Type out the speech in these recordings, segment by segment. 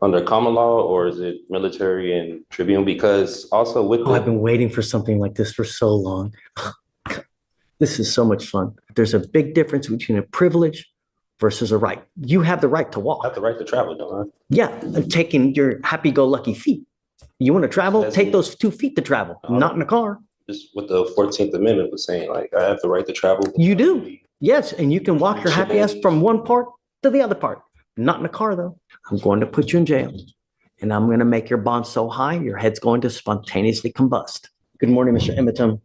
Under common law, or is it military and tribune? Because also with Oh, I've the been waiting for something like this for so long. This is so much fun. There's a big difference between a privilege versus a right. You have the right to I have walk. the right to travel, don't Yeah, taking your happy-go-lucky feet. You want to I? travel? That's Take those 2 feet to travel, not in a car. just what the 14th Amendment was saying. Like I have the right to travel. You do. Yes, and you can walk your happy ass from one part to the other part. Not in a car, though. I'm going to put you in jail, and I'm going to make your bond so high, your head's going to spontaneously combust. Good morning, Mr. Emitum.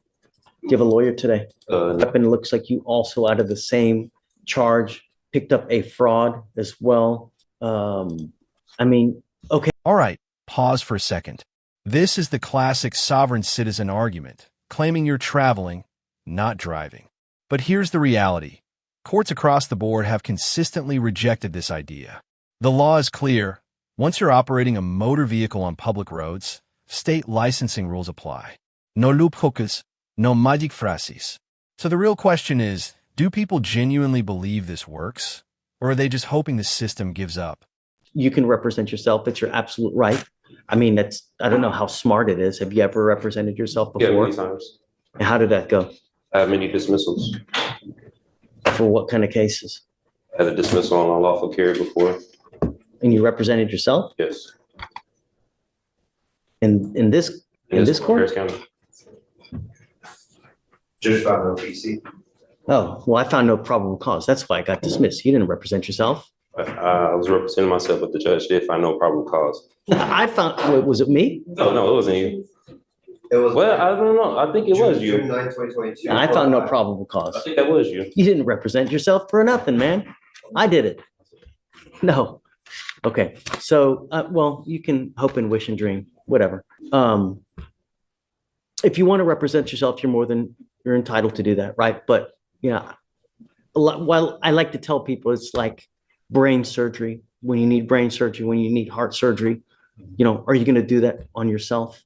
Do you have a lawyer today? Weapon looks like you also out of the same charge picked up a fraud as well. I mean, okay. All right, pause for a second. This is the classic sovereign citizen argument, claiming you're traveling, not driving. But here's the reality. Courts across the board have consistently rejected this idea. The law is clear. Once you're operating a motor vehicle on public roads, state licensing rules apply. No loopholes, no magic phrases. So the real question is, do people genuinely believe this works? Or are they just hoping the system gives up? You can represent yourself. It's your absolute right. I mean, I don't know how smart it is. Have you ever represented yourself Yeah, before? many times. And how did that go? I have many dismissals. For what kind of cases? I had a dismissal on unlawful carry before. And you represented yourself Yes. in this court? Harris County. Just found on PC. Oh, well, I found no probable cause. That's why I got dismissed. You didn't represent yourself. I was representing myself, but the judge did find no probable cause. I found, wait, was it me? No, it wasn't you. It was. Well, I don't know. I think it was you. June 9, 2022. And I found no probable I cause. think that was you. You didn't represent yourself for nothing, man. I did it. No. Okay. So, well, you can hope and wish and dream, whatever. If you want to represent yourself, you're entitled to do that, right? But well, I like to tell people it's like brain surgery. When you need brain surgery, when you need heart surgery, are you going to do that on yourself?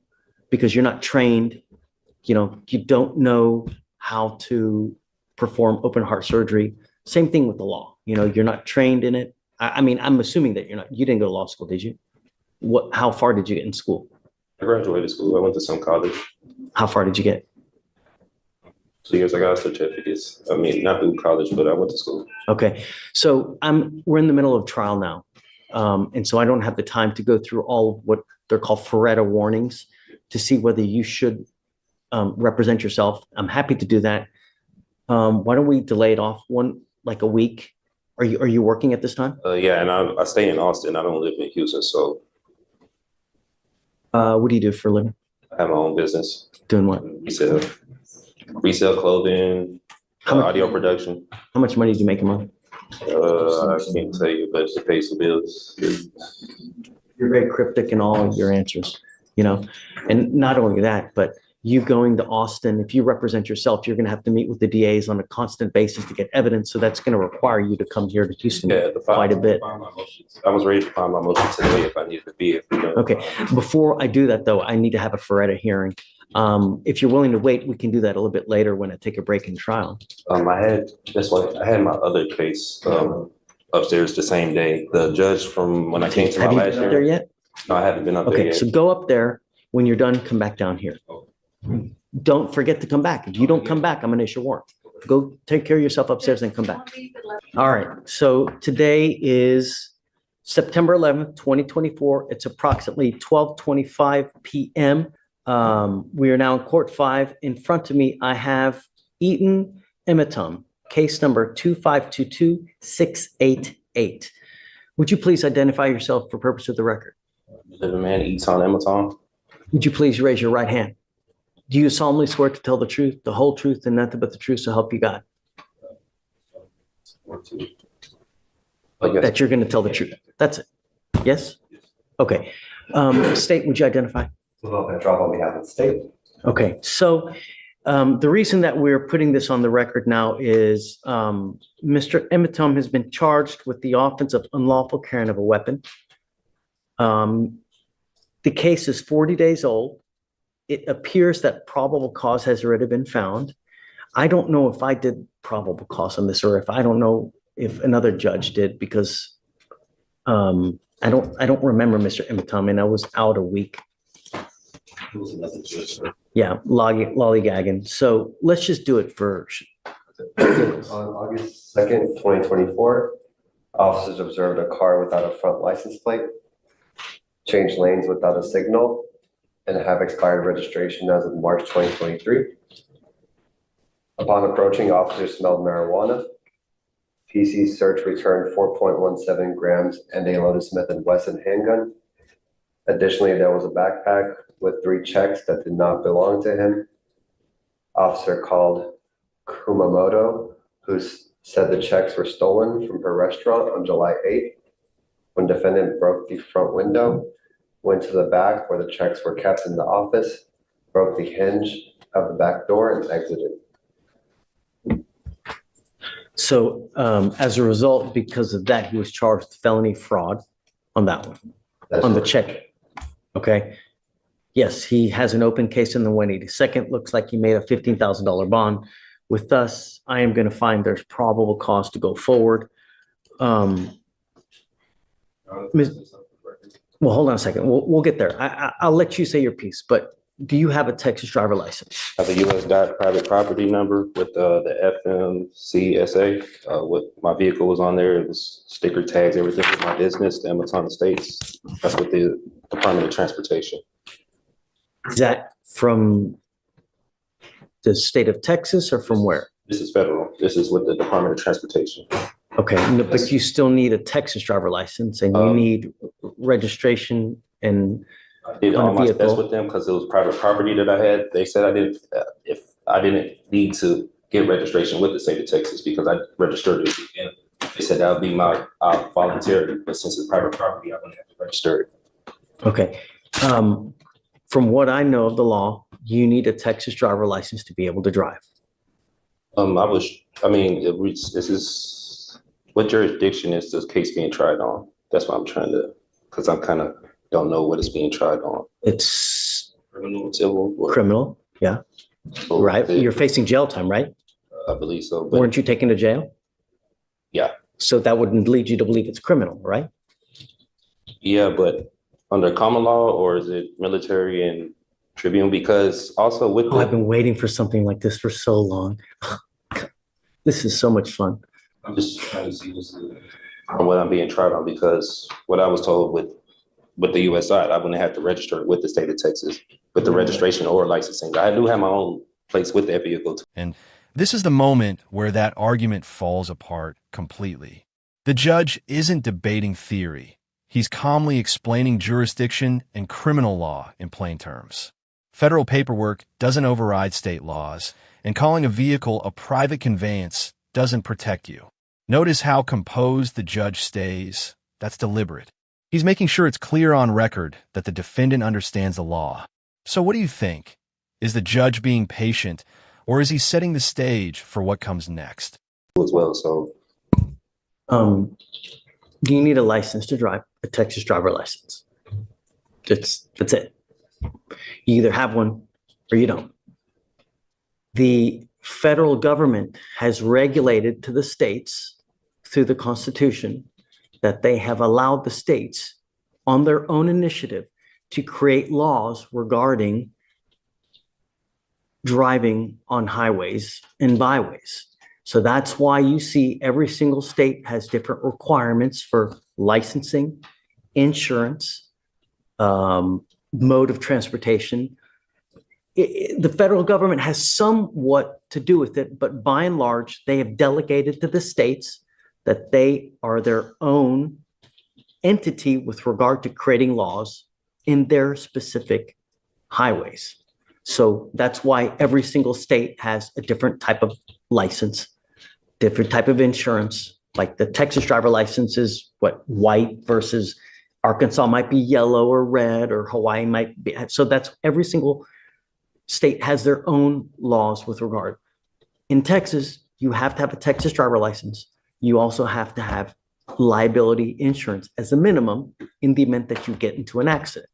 Because you're not trained, you don't know how to perform open heart surgery. Same thing with the law. You're not trained in it. I mean, I'm assuming that you didn't go to law school, did you? How far did you get in school? I graduated school. I went to some college. How far did you get? 2 years I got certificates. I mean, not through college, but I went to school. Okay. So we're in the middle of trial now. And so I don't have the time to go through all of what they're called Faretta warnings to see whether you should represent yourself. I'm happy to do that. Why don't we delay it off a week? Are you working at this time? Yeah, and I stay in Austin. I don't live in Houston, so What do you do for a living? I have my own business. Doing what? Resell clothing, audio production. How much money do you make a month? I can't tell you, but it pays the bills. You're very cryptic in all of your answers, and not only that, but you going to Austin, if you represent yourself, you're going to have to meet with the DAs on a constant basis to get evidence. So that's going to require you to come here to Houston quite a bit. I was ready to file my motion today if I needed to be. Okay. Before I do that, though, I need to have a Faretta hearing. If you're willing to wait, we can do that a little bit later when I take a break in the trial. I had my other case upstairs the same day. The judge from when I came to my last year. Have you been up there yet? No, I haven't been up there yet. Okay, so go up there. When you're done, come back down here. Don't forget to come back. If you don't come back, I'm going to issue a warrant. Go take care of yourself upstairs and come back. All right. So today is September 11th, 2024. It's approximately 12:25 p.m. We are now in court 5. In front of me, I have Eaton Emitum, case number 2522688. Would you please identify yourself for purpose of the record? The man Eaton Emitum. Would you please raise your right hand? Do you solemnly swear to tell the truth, the whole truth, and nothing but the truth, so help you God? That you're going to tell the truth. That's it. Yes? Okay. State, would you identify? Petrov on behalf of the state. Okay. So the reason that we're putting this on the record now is Mr. Emitum has been charged with the offense of unlawful carrying of a weapon. The case is 40 days old. It appears that probable cause has already been found. I don't know if I did probable cause on this, or I don't know if another judge did, because I don't remember, Mr. Emmett. I was out a week. Yeah, lollygagging. So let's just do it for. On August 2nd, 2024, officers observed a car without a front license plate, change lanes without a signal, and have expired registration as of March 2023. Upon approaching, officers smelled marijuana. PC search returned 4.17 grams and a Lotus Smith & Wesson handgun. Additionally, there was a backpack with 3 checks that did not belong to him. Officer called Kumamoto, who said the checks were stolen from her restaurant on July 8th. When defendant broke the front window, went to the back where the checks were kept in the office, broke the hinge of the back door and exited. So as a result, because of that, he was charged with felony fraud on that one, on the check. Okay. Yes, he has an open case in the 182nd. Looks like he made a $15,000 bond. With us, I am going to find there's probable cause to go forward. Well, hold on a second. We'll get there. I'll let you say your piece, but do you have a Texas driver license? I have a U.S. private property number with the FMCSA. What my vehicle was on there, it was sticker tags, everything with my business, the Amazon Estates. That's with the Department of Transportation. Is that from the state of Texas or from where? This is federal. This is with the Department of Transportation. Okay, but you still need a Texas driver license and you need registration and I did all my steps with them because it was private property that I had. They said I didn't, if I didn't need to get registration with the state of Texas because I registered it. And they said that would be my voluntary, but since it's private property, I wouldn't have to register it. Okay. From what I know of the law, you need a Texas driver license to be able to drive. This is, what jurisdiction is this case being tried on? That's what I'm trying to, because I'm kind of don't know what it's being tried on. It's criminal, civil, criminal. Yeah. So right. You're facing jail time, right? I believe so. But weren't you taken to jail? Yeah. So that wouldn't lead you to believe it's criminal, right? Yeah, but under common law, or is it military and tribunal? Because also with I've been waiting for something like this for so long. This is so much fun. I'm just trying to see what I'm being tried on, because what I was told with the U.S. side, I wouldn't have to register with the state of Texas with the registration or licensing. I do have my own place with that vehicle too. And this is the moment where that argument falls apart completely. The judge isn't debating theory. He's calmly explaining jurisdiction and criminal law in plain terms. Federal paperwork doesn't override state laws, and calling a vehicle a private conveyance doesn't protect you. Notice how composed the judge stays. That's deliberate. He's making sure it's clear on record that the defendant understands the law. So what do you think? Is the judge being patient, or is he setting the stage for what comes next? As well, so. Do you need a license to drive? A Texas driver license? That's it. You either have one or you don't. The federal government has regulated to the states through the Constitution that they have allowed the states on their own initiative to create laws regarding driving on highways and byways. So that's why you see every single state has different requirements for licensing, insurance, mode of transportation. The federal government has somewhat to do with it, but by and large, they have delegated to the states that they are their own entity with regard to creating laws in their specific highways. So that's why every single state has a different type of license, different type of insurance. Like the Texas driver license is white versus Arkansas might be yellow or red, or Hawaii might be. So that's every single state has their own laws with regard. In Texas, you have to have a Texas driver license. You also have to have liability insurance as a minimum in the event that you get into an accident.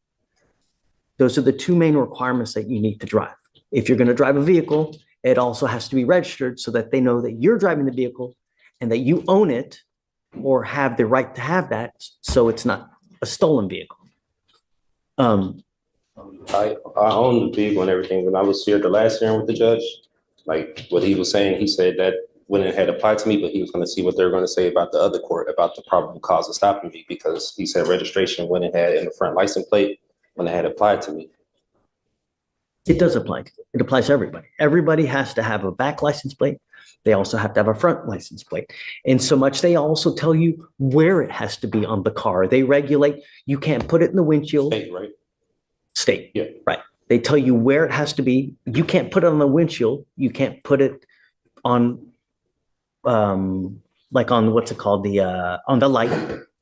Those are the two main requirements that you need to drive. If you're going to drive a vehicle, it also has to be registered so that they know that you're driving the vehicle and that you own it or have the right to have that, so it's not a stolen vehicle. I own the vehicle and everything. When I was here the last hearing with the judge, like what he was saying, he said that when it had applied to me, but he was going to see what they were going to say about the other court about the probable cause of stopping me, because he said registration when it had in the front license plate when it had applied to me. It does apply. It applies to everybody. Everybody has to have a back license plate. They also have to have a front license plate. And so much, they also tell you where it has to be on the car. They regulate, you can't put it in the windshield. State, right? State, Yeah. right. They tell you where it has to be. You can't put it on the windshield. You can't put it on, like on, what's it called? On the light.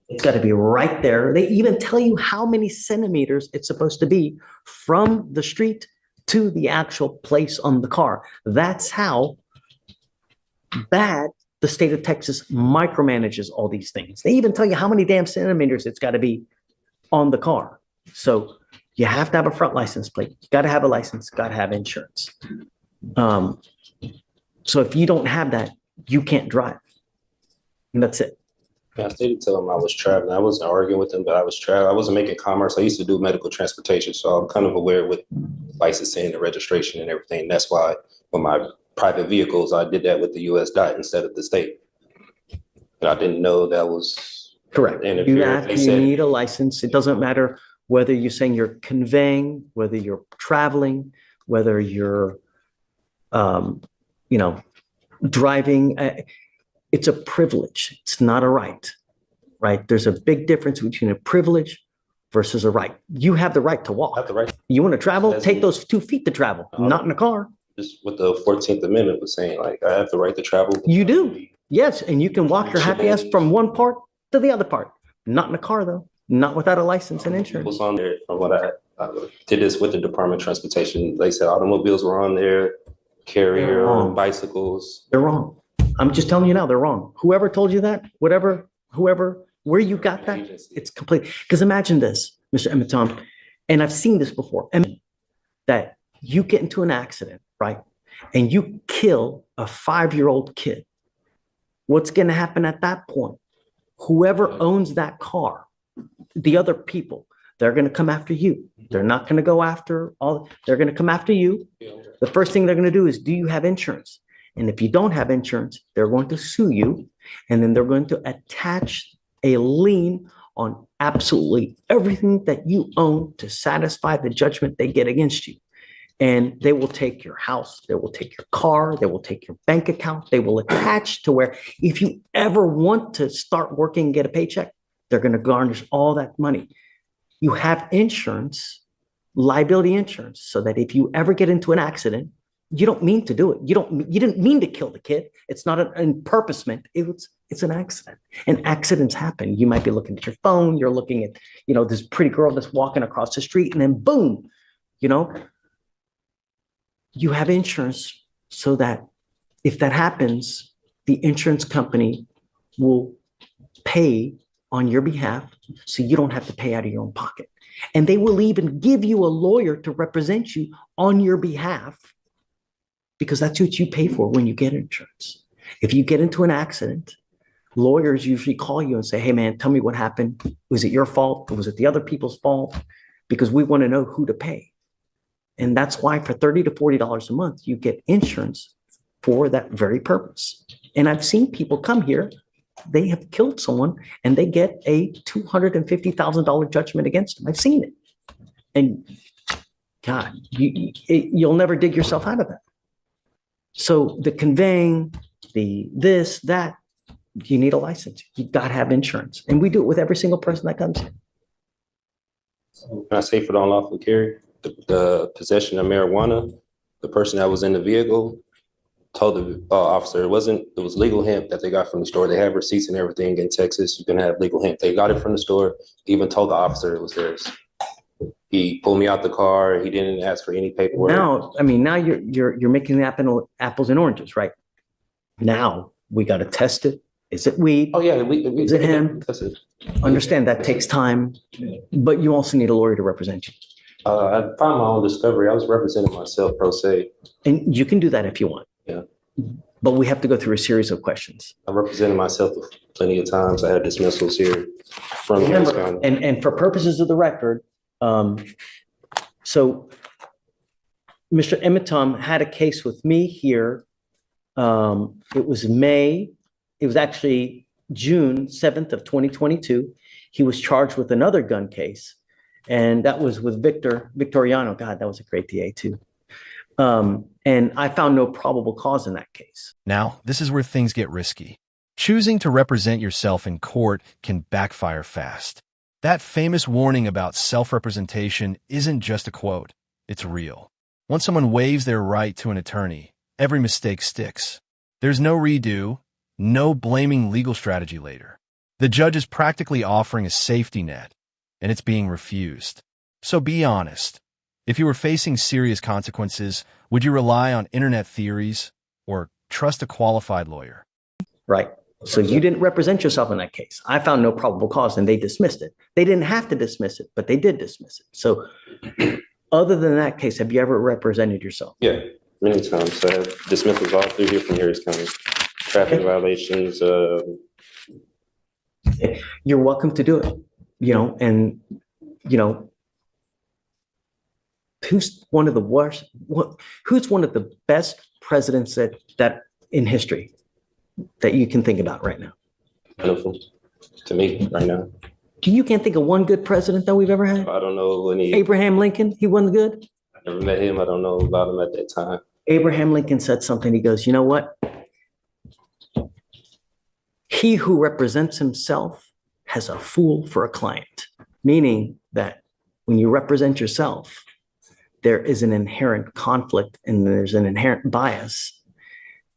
It's got to be right there. They even tell you how many centimeters it's supposed to be from the street to the actual place on the car. That's how bad the state of Texas micromanages all these things. They even tell you how many damn centimeters it's got to be on the car. So you have to have a front license plate. You got to have a license, got to have insurance. So if you don't have that, you can't drive. And that's it. I stated to him I was traveling. I wasn't arguing with him, but I was traveling. I wasn't making commerce. I used to do medical transportation, so I'm kind of aware with licensing and registration and everything. That's why with my private vehicles, I did that with the US DOT instead of the state. And I didn't know that was correct. You need a license. It doesn't matter whether you're saying you're conveying, whether you're traveling, whether you're, driving. It's a privilege. It's not a right, right? There's a big difference between a privilege versus a right. You have the right to walk. I have the right. You want to travel? Take those 2 feet to travel, not in a car. Just what the 14th Amendment was saying, like I have the right to travel. You do. Yes. And you can walk your happy ass from one part to the other part. Not in a car, though. Not without a license and insurance. Was on there from what I did this with the Department of Transportation. They said automobiles were on there, carrier, bicycles. They're wrong. I'm just telling you now, they're wrong. Whoever told you that, whoever, where you got that, it's complete. Because imagine this, Mr. Emmett, and I've seen this before, that you get into an accident, right? And you kill a 5-year-old kid. What's going to happen at that point? Whoever owns that car, the other people, they're going to come after you. They're not going to go after they're going to come after you. The first thing they're going to do is, do you have insurance? And if you don't have insurance, they're going to sue you. And then they're going to attach a lien on absolutely everything that you own to satisfy the judgment they get against you. And they will take your house, they will take your car, they will take your bank account, they will attach to where if you ever want to start working and get a paycheck, they're going to garnish all that money. You have insurance, liability insurance, so that if you ever get into an accident, you don't mean to do it. You didn't mean to kill the kid. It's not an purposement. It's an accident. And accidents happen. You might be looking at your phone. You're looking at, this pretty girl that's walking across the street, and then boom, you have insurance so that if that happens, the insurance company will pay on your behalf, so you don't have to pay out of your own pocket. And they will even give you a lawyer to represent you on your behalf, because that's what you pay for when you get insurance. If you get into an accident, lawyers usually call you and say, hey man, tell me what happened. Was it your fault? Or was it the other people's fault? Because we want to know who to pay. And that's why for $30 to $40 a month, you get insurance for that very purpose. And I've seen people come here, they have killed someone and they get a $250,000 judgment against them. I've seen it. And God, you'll never dig yourself out of that. So the conveying, this, that, you need a license. You got to have insurance. And we do it with every single person that comes in. Can I say for the unlawful carry, the possession of marijuana, the person that was in the vehicle told the officer it was legal hemp that they got from the store. They have receipts and everything in Texas. You can have legal hemp. They got it from the store. Even told the officer it was theirs. He pulled me out the car. He didn't ask for any paperwork. Now you're making the apples and oranges, right? Now we got to test it. Is it weed? Oh yeah, is it hemp? Understand that takes time, but you also need a lawyer to represent you. I found my own discovery. I was representing myself pro se. And you can do that if you want. Yeah. but we have to go through a series of questions. I represented myself plenty of times. I had dismissals here from Harris County. And for purposes of the record, so Mr. Emitom had a case with me here. It was actually June 7th of 2022. He was charged with another gun case, and that was with Victor Victoriano. God, that was a great DA too. And I found no probable cause in that case. Now, this is where things get risky. Choosing to represent yourself in court can backfire fast. That famous warning about self-representation isn't just a quote, it's real. Once someone waives their right to an attorney, every mistake sticks. There's no redo, no blaming legal strategy later. The judge is practically offering a safety net, and it's being refused. So be honest. If you were facing serious consequences, would you rely on internet theories or trust a qualified lawyer? Right. So you didn't represent yourself in that case. I found no probable cause and they dismissed it. They didn't have to dismiss it, but they did dismiss it. So other than that case, have you ever represented yourself? Yeah, many times. I have dismissals all through here from Harris County. Traffic violations. You're welcome to do it, and, who's one of the worst, who's one of the best presidents that in history that you can think about right now? Wonderful to me right now. You can't think of one good president that we've ever had? I don't know any. Abraham Lincoln, he wasn't good? I never met him. I don't know about him at that time. Abraham Lincoln said something. He goes, you know what? He who represents himself has a fool for a client, meaning that when you represent yourself, there is an inherent conflict and there's an inherent bias,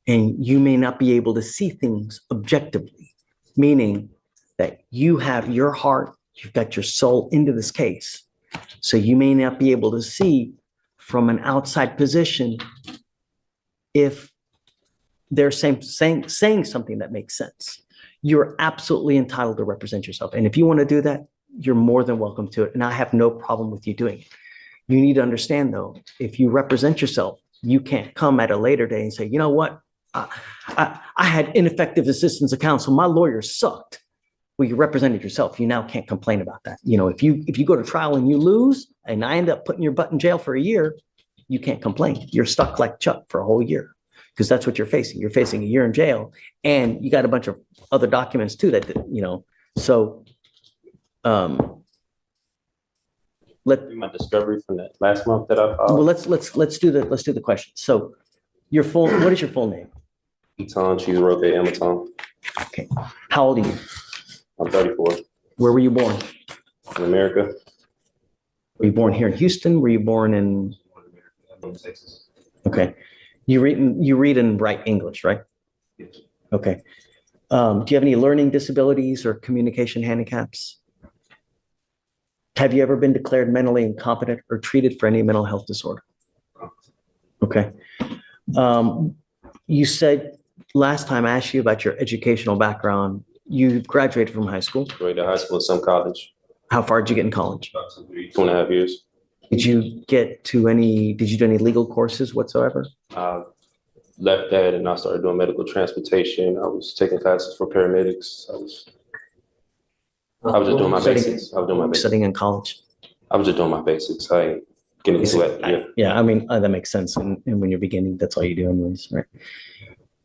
and you may not be able to see things objectively, meaning that you have your heart, you've got your soul into this case. So you may not be able to see from an outside position if they're saying something that makes sense. You're absolutely entitled to represent yourself. And if you want to do that, you're more than welcome to it. And I have no problem with you doing it. You need to understand, though, if you represent yourself, you can't come at a later day and say, you know what? I had ineffective assistance of counsel. My lawyer sucked. Well, you represented yourself. You now can't complain about that. If you go to trial and you lose and I end up putting your butt in jail for a year, you can't complain. You're stuck like Chuck for a whole year because that's what you're facing. You're facing a year in jail and you got a bunch of other documents too so my discovery from that last month that I filed. Well, let's do the question. So what is your full name? Eton Cheeseroke Amaton. Okay. How old are you? I'm 34. Where were you born? In America. Were you born here in Houston? Were you born in Texas? Okay. You read and write English, right? Yes. Okay. Do you have any learning disabilities or communication handicaps? Have you ever been declared mentally incompetent or treated for any mental health disorder? Okay. You said last time I asked you about your educational background, you graduated from high school. Graduated high school, some college. How far did you get in college? 2.5 years. Did you do any legal courses whatsoever? Left that and I started doing medical transportation. I was taking classes for paramedics. I was just doing my basics. I was doing my basics. Studying in college. I was just doing my basics. I ain't getting into it. Yeah, I mean, that makes sense. And when you're beginning, that's all you do anyways, right?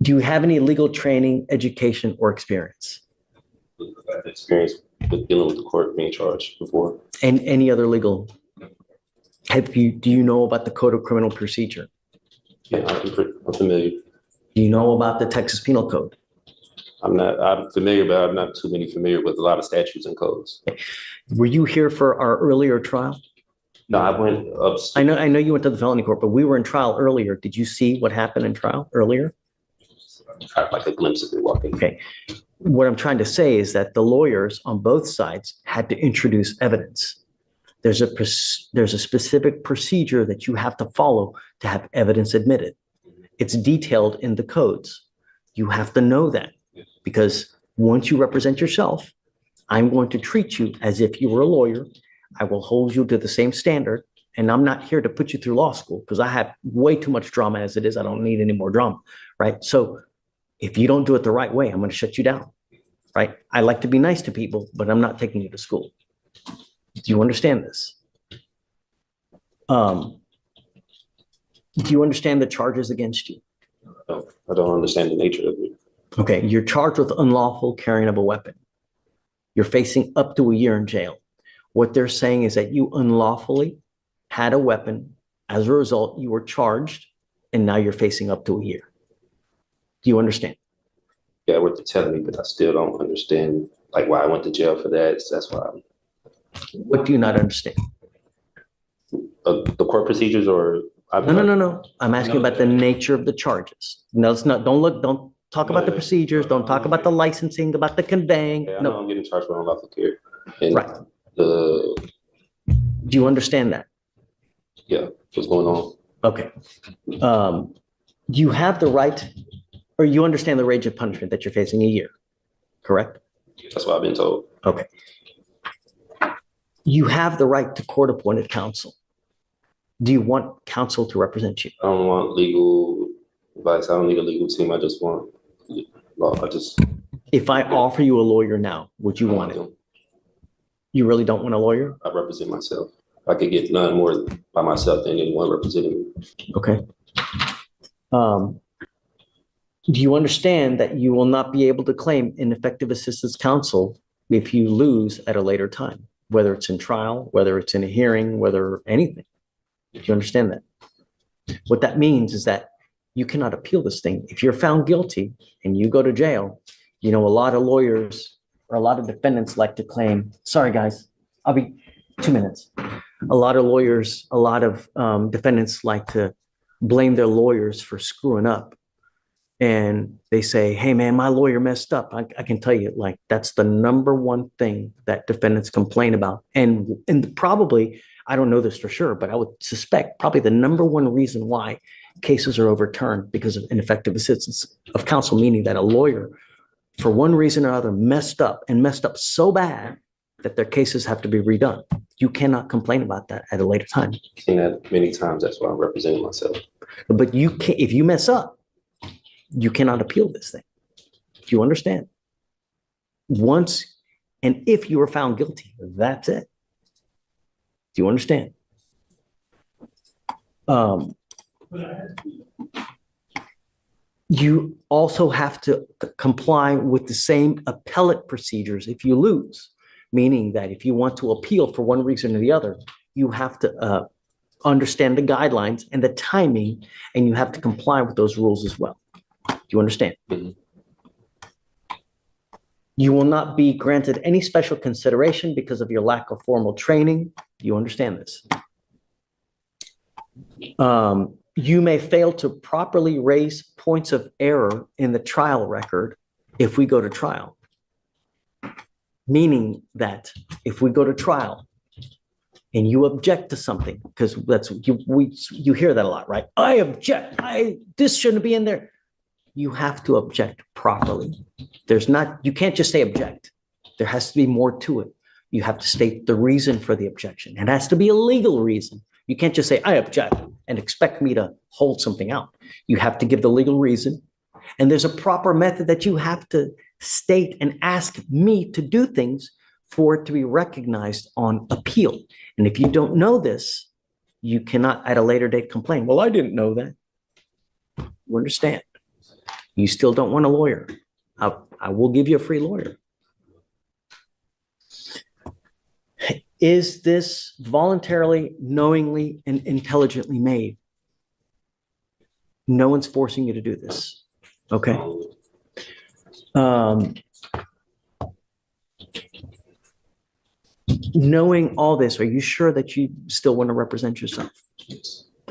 Do you have any legal training, education, or experience? I've had experience with dealing with the court being charged before. And any other legal? Do you know about the Code of Criminal Procedure? Yeah, I'm familiar. Do you know about the Texas Penal Code? I'm familiar, but I'm not too familiar with a lot of statutes and codes. Were you here for our earlier trial? No, I went upstairs. I know you went to the felony court, but we were in trial earlier. Did you see what happened in trial earlier? I had like a glimpse of it walking. Okay. What I'm trying to say is that the lawyers on both sides had to introduce evidence. There's a specific procedure that you have to follow to have evidence admitted. It's detailed in the codes. You have to know that because once you represent yourself, I'm going to treat you as if you were a lawyer. I will hold you to the same standard. And I'm not here to put you through law school because I have way too much drama as it is. I don't need any more drama, right? So If you don't do it the right way, I'm going to shut you down, right? I like to be nice to people, but I'm not taking you to school. Do you understand this? Do you understand the charges against you? No, I don't understand the nature of it. Okay, you're charged with unlawful carrying of a weapon. You're facing up to a year in jail. What they're saying is that you unlawfully had a weapon. As a result, you were charged, and now you're facing up to a year. Do you understand? Yeah, what they're telling me, but I still don't understand like why I went to jail for that. So that's why What do you not understand? the court procedures or No. I'm asking about the nature of the charges. No, it's not. Don't talk about the procedures. Don't talk about the licensing, about the conveying. Yeah, I know No, I'm getting charged for unlawful carry. And right. the Do you understand that? yeah, what's going on? Okay. You have the right, or you understand the range of punishment that you're facing a year, correct? That's what I've been told. Okay. You have the right to court-appointed counsel. Do you want counsel to represent you? I don't want legal advice. I don't need a legal team. I just want law. If I offer you a lawyer now, would you want it? You really don't want a lawyer? I represent myself. I could get none more by myself than anyone representing me. Okay. Do you understand that you will not be able to claim ineffective assistance counsel if you lose at a later time, whether it's in trial, whether it's in a hearing, whether anything? Do you understand that? What that means is that you cannot appeal this thing. If you're found guilty and you go to jail, you know, a lot of lawyers or a lot of defendants like to claim, sorry guys, I'll be 2 minutes. A lot of lawyers, a lot of defendants like to blame their lawyers for screwing up. And they say, hey man, my lawyer messed up. I can tell you, like, that's the number one thing that defendants complain about. And probably, I don't know this for sure, but I would suspect probably the number one reason why cases are overturned because of ineffective assistance of counsel, meaning that a lawyer, for one reason or other, messed up so bad that their cases have to be redone. You cannot complain about that at a later time. I've seen that many times. That's why I'm representing myself. But you can't, if you mess up, you cannot appeal this thing. Do you understand? Once, and if you are found guilty, that's it. Do you understand? You also have to comply with the same appellate procedures if you lose, meaning that if you want to appeal for one reason or the other, you have to understand the guidelines and the timing, and you have to comply with those rules as well. Do you understand? Mm-hmm. You will not be granted any special consideration because of your lack of formal training. Do you understand this? You may fail to properly raise points of error in the trial record if we go to trial. Meaning that if we go to trial and you object to something, because that's you hear that a lot, right? I object. This shouldn't be in there. You have to object properly. You can't just say object. There has to be more to it. You have to state the reason for the objection. It has to be a legal reason. You can't just say, I object, and expect me to hold something out. You have to give the legal reason. And there's a proper method that you have to state and ask me to do things for it to be recognized on appeal. And if you don't know this, you cannot at a later date complain. Well, I didn't know that. You understand? You still don't want a lawyer. I will give you a free lawyer. Is this voluntarily, knowingly, and intelligently made? No one's forcing you to do this. Okay. Knowing all this, are you sure that you still want to represent yourself?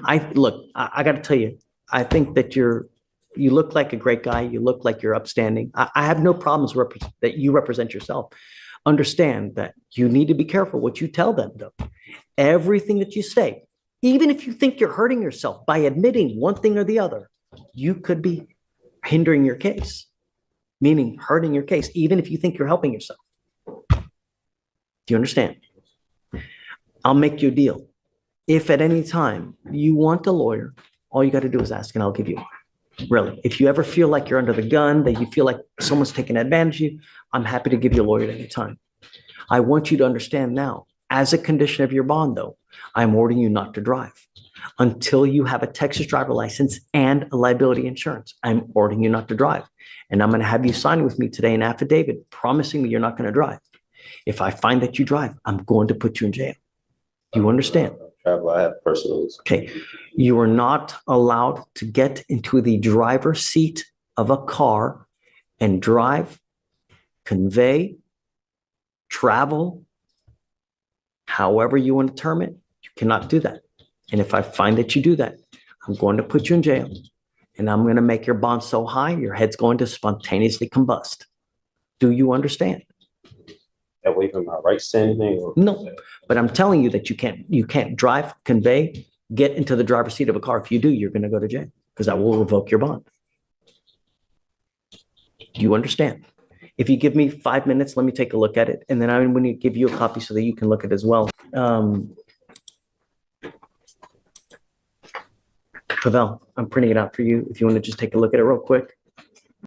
I got to tell you, I think that you look like a great guy. You look like you're upstanding. I have no problems that you represent yourself. Understand that you need to be careful what you tell them, though. Everything that you say, even if you think you're hurting yourself by admitting one thing or the other, you could be hindering your case, meaning hurting your case, even if you think you're helping yourself. Do you understand? I'll make you a deal. If at any time you want a lawyer, all you got to do is ask and I'll give you one. Really. If you ever feel like you're under the gun, that you feel like someone's taking advantage of you, I'm happy to give you a lawyer at any time. I want you to understand now, as a condition of your bond, though, I'm ordering you not to drive until you have a Texas driver license and a liability insurance. I'm ordering you not to drive. And I'm going to have you sign with me today an affidavit promising me you're not going to drive. If I find that you drive, I'm going to put you in jail. Do you understand? Travel, I have personals. Okay. You are not allowed to get into the driver's seat of a car and drive, convey, travel, however you want to term it. You cannot do that. And if I find that you do that, I'm going to put you in jail, and I'm going to make your bond so high, your head's going to spontaneously combust. Do you understand? That waiving my rights to anything? Or? No, but I'm telling you that you can't drive, convey, get into the driver's seat of a car. If you do, you're going to go to jail because I will revoke your bond. Do you understand? If you give me 5 minutes, let me take a look at it. And then I'm going to give you a copy so that you can look at it as well. Pavel, I'm printing it out for you. If you want to just take a look at it real quick.